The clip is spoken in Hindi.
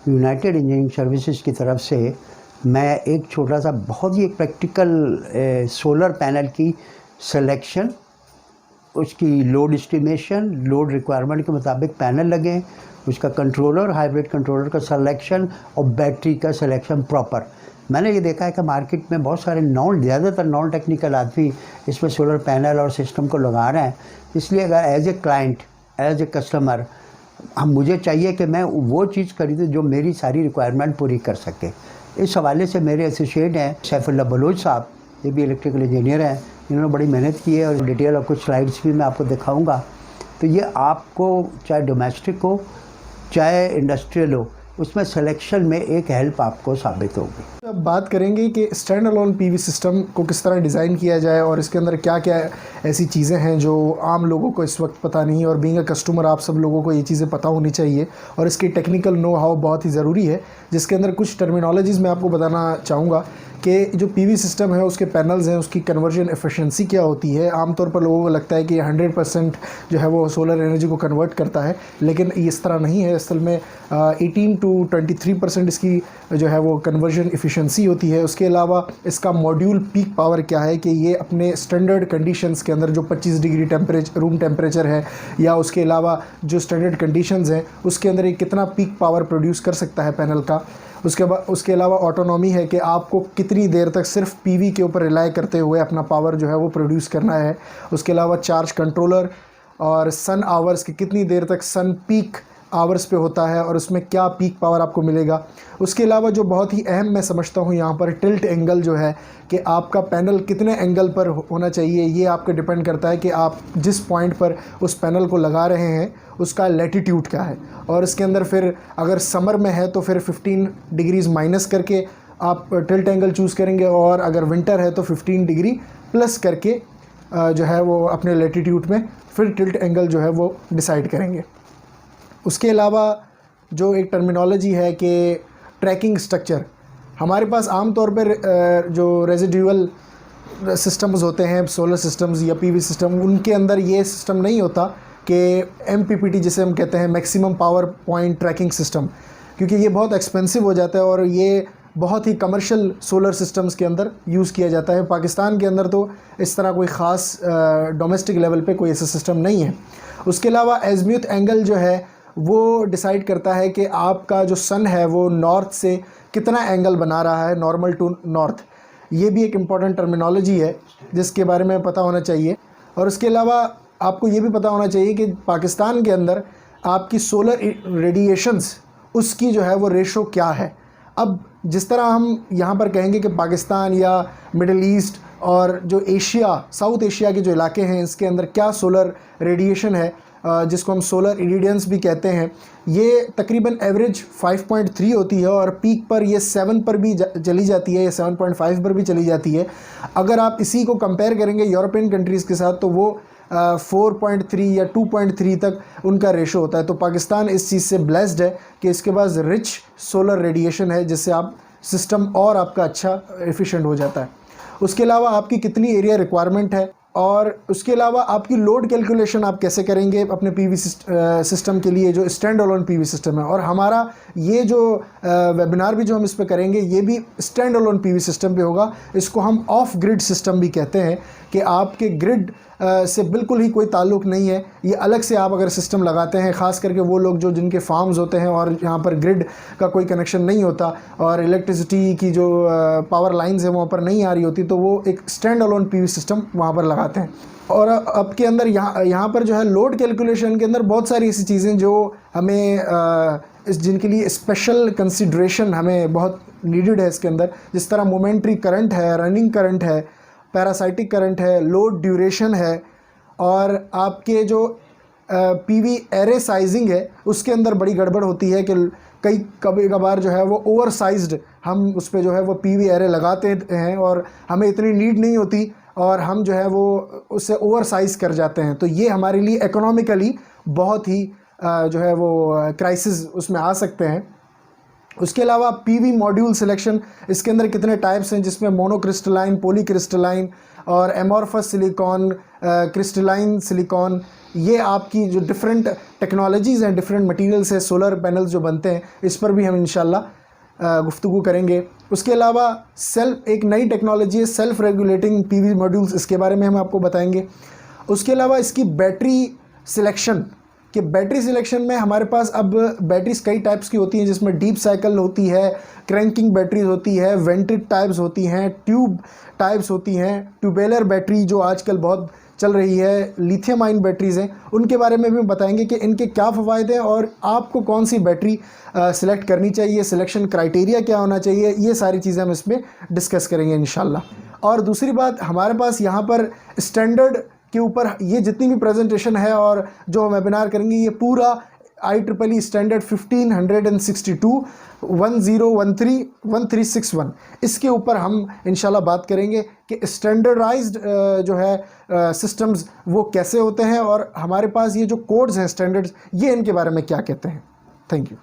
यूनाइटेड इंजीनियरिंग सर्विसेज की तरफ से मैं एक छोटा सा बहुत ही प्रैक्टिकल सोलर पैनल की सिलेक्शन, उसकी लोड एस्टिमेशन, लोड रिक्वायरमेंट के मुताबिक पैनल लगे, उसका कंट्रोलर, हाइब्रिड कंट्रोलर का सिलेक्शन और बैटरी का सिलेक्शन प्रॉपर। मैंने ये देखा है कि मार्केट में बहुत सारे ज़्यादातर नॉन टेक्निकल आदमी इसमें सोलर पैनल और सिस्टम को लगा रहे हैं। इसलिए अगर as a client, as a customer मुझे चाहिए कि मैं वो चीज़ खरीदूँ जो मेरी सारी रिक्वायरमेंट पूरी कर सके। इस हवाले से मेरे एसोसिएट हैं सैफुल्लाह बलोच साहब, ये भी इलेक्ट्रिकल इंजीनियर हैं, इन्होंने बड़ी मेहनत की है और डिटेल और कुछ स्लाइड्स भी मैं आपको दिखाऊंगा। तो ये आपको चाहे डोमेस्टिक हो चाहे इंडस्ट्रियल हो, उसमें सिलेक्शन में एक हेल्प आपको साबित होगी। अब बात करेंगे कि स्टैंड अलोन पीवी सिस्टम को किस तरह डिज़ाइन किया जाए और इसके अंदर क्या क्या ऐसी चीज़ें हैं जो आम लोगों को इस वक्त पता नहीं, और बीइंग अ कस्टमर आप सब लोगों को ये चीज़ें पता होनी चाहिए और इसकी टेक्निकल नो हाउ बहुत ही ज़रूरी है, जिसके अंदर कुछ टर्मिनोलॉजीज़ मैं आपको बताना चाहूँगा कि जो पीवी सिस्टम है, उसके पैनल्स हैं, उसकी कन्वर्जन एफिशिएंसी क्या होती है। आमतौर पर लोगों को लगता है कि 100% जो है वो सोलर एनर्जी को कन्वर्ट करता है, लेकिन इस तरह नहीं है। असल में 18 to 23% इसकी जो है वो कन्वर्जन एफिशिएंसी होती है। उसके अलावा इसका मॉड्यूल पीक पावर क्या है कि ये अपने स्टैंडर्ड कंडीशंस के अंदर जो 25 डिग्री रूम टेम्परेचर है, या उसके अलावा जो स्टैंडर्ड कंडीशंस हैं उसके अंदर ये कितना पीक पावर प्रोड्यूस कर सकता है पैनल का। उसके अलावा ऑटोनॉमी है कि आपको कितनी देर तक सिर्फ पीवी के ऊपर रिलाई करते हुए अपना पावर जो है वो प्रोड्यूस करना है। उसके अलावा चार्ज कंट्रोलर और सन आवर्स की कितनी देर तक सन पीक आवर्स पे होता है और उसमें क्या पीक पावर आपको मिलेगा। उसके अलावा जो बहुत ही अहम मैं समझता हूँ यहाँ पर टिल्ट एंगल जो है कि आपका पैनल कितने एंगल पर होना चाहिए, ये आपके डिपेंड करता है कि आप जिस पॉइंट पर उस पैनल को लगा रहे हैं उसका लैटिट्यूड क्या है। और इसके अंदर फिर अगर समर में है तो फिर 15 डिग्रीज़ माइनस करके आप टिल्ट एंगल चूज़ करेंगे, और अगर विंटर है तो 15 डिग्री प्लस करके जो है वो अपने लैटिट्यूड में फिर टिल्ट एंगल जो है वो डिसाइड करेंगे। उसके अलावा जो एक टर्मिनोलॉजी है कि ट्रैकिंग स्ट्रक्चर, हमारे पास आम तौर पर जो रेजिडुअल सिस्टम्स होते हैं, सोलर सिस्टम्स या पीवी सिस्टम, उनके अंदर ये सिस्टम नहीं होता कि एमपीपीटी जिसे हम कहते हैं, maximum power point tracking system, क्योंकि ये बहुत एक्सपेंसिव हो जाता है और ये बहुत ही कमर्शियल सोलर सिस्टम्स के अंदर यूज़ किया जाता है। पाकिस्तान के अंदर तो इस तरह कोई ख़ास डोमेस्टिक लेवल पे कोई ऐसा सिस्टम नहीं है। उसके अलावा एज़म्यूथ एंगल जो है वो डिसाइड करता है कि आपका जो सन है वो नॉर्थ से कितना एंगल बना रहा है, नॉर्मल टू नॉर्थ। ये भी एक इम्पॉर्टेंट टर्मिनोलॉजी है जिसके बारे में पता होना चाहिए। और उसके अलावा आपको ये भी पता होना चाहिए कि पाकिस्तान के अंदर आपकी सोलर रेडिएशंस उसकी जो है वो रेशो क्या है। अब जिस तरह हम यहाँ पर कहेंगे कि पाकिस्तान या मिडिल ईस्ट और जो एशिया, साउथ एशिया के जो इलाके हैं, इसके अंदर क्या सोलर रेडिएशन है, जिसको हम सोलर इरिडियंस भी कहते हैं, ये तकरीबन एवरेज 5.3 होती है और पीक पर ये 7 पर भी चली जाती है, या 7.5 पर भी चली जाती है। अगर आप इसी को कंपेयर करेंगे यूरोपियन कंट्रीज़ के साथ तो वो 4.3 या 2.3 तक उनका रेशो होता है। तो पाकिस्तान इस चीज़ से ब्लेस्ड है कि इसके पास रिच सोलर रेडिएशन है, जिससे आप सिस्टम और आपका अच्छा एफिशिएंट हो जाता है। उसके अलावा आपकी कितनी एरिया रिक्वायरमेंट है, और उसके अलावा आपकी लोड कैलकुलेशन आप कैसे करेंगे अपने पीवी सिस्टम के लिए, जो स्टैंड अलोन पीवी सिस्टम है। और हमारा ये जो वेबिनार भी जो हम इस पे करेंगे ये भी स्टैंड अलोन पीवी सिस्टम पे होगा। इसको हम ऑफ ग्रिड सिस्टम भी कहते हैं कि आपके ग्रिड से बिल्कुल ही कोई ताल्लुक़ नहीं है। ये अलग से आप अगर सिस्टम लगाते हैं, ख़ास करके वो लोग जो जिनके फार्म्स होते हैं और यहाँ पर ग्रिड का कोई कनेक्शन नहीं होता और इलेक्ट्रिसिटी की जो पावर लाइंस है वहाँ पर नहीं आ रही होती, तो वो एक स्टैंड अलोन पीवी सिस्टम वहाँ पर लगाते हैं। और अब के अंदर यहाँ पर जो है लोड कैलकुलेशन के अंदर बहुत सारी ऐसी चीज़ें जो हमें जिनके लिए स्पेशल कंसिड्रेशन हमें बहुत नीडेड है इसके अंदर, जिस तरह मोमेंट्री करंट है, रनिंग करंट है, पैरासाइटिक करंट है, लोड ड्यूरेशन है, और आपके जो पीवी एरे साइजिंग है उसके अंदर बड़ी गड़बड़ होती है कि कभी कभार जो है वो ओवर साइज्ड हम उस पर जो है वो पीवी एरे लगाते हैं और हमें इतनी नीड नहीं होती और हम जो है वो उससे ओवर साइज़ कर जाते हैं। तो ये हमारे लिए इकोनॉमिकली बहुत ही जो है वो क्राइसिस उसमें आ सकते हैं। उसके अलावा पीवी मॉड्यूल सिलेक्शन, इसके अंदर कितने टाइप्स हैं, जिसमें मोनोक्रिस्टलाइन, पॉलीक्रिस्टलाइन और एमॉर्फस सिलिकॉन, क्रिस्टलाइन सिलिकॉन, ये आपकी जो डिफरेंट टेक्नोलॉजीज़ हैं, डिफरेंट मटेरियल्स हैं, सोलर पैनल्स जो बनते हैं, इस पर भी हम इंशाल्लाह गुफ्तगू करेंगे। उसके अलावा एक नई टेक्नोलॉजी है सेल्फ रेगुलेटिंग पीवी मॉड्यूल्स, इसके बारे में हम आपको बताएंगे। उसके अलावा इसकी बैटरी सिलेक्शन, कि बैटरी सिलेक्शन में हमारे पास अब बैटरीज कई टाइप्स की होती हैं, जिसमें डीप साइकिल होती है, क्रैंकिंग बैटरीज होती है, वेंटेड टाइप्स होती हैं, ट्यूब टाइप्स होती हैं, ट्यूबेलर बैटरी जो आजकल बहुत चल रही है, लिथियम आयन बैटरीज़ हैं, उनके बारे में भी बताएंगे कि इनके क्या फ़वायद हैं और आपको कौन सी बैटरी सिलेक्ट करनी चाहिए, सिलेक्शन क्राइटेरिया क्या होना चाहिए, ये सारी चीज़ें हम इसमें डिस्कस करेंगे इंशाल्लाह। और दूसरी बात, हमारे पास यहाँ पर स्टैंडर्ड के ऊपर ये जितनी भी प्रेजेंटेशन है और जो हम वेबिनार करेंगे, ये पूरा IEEE स्टैंडर्ड 1562 1013 1361, इसके ऊपर हम इंशाल्लाह बात करेंगे कि स्टैंडर्डाइज्ड जो है सिस्टम्स वो कैसे होते हैं और हमारे पास ये जो कोड्स हैं स्टैंडर्ड्स, ये इनके बारे में क्या कहते हैं। Thank you.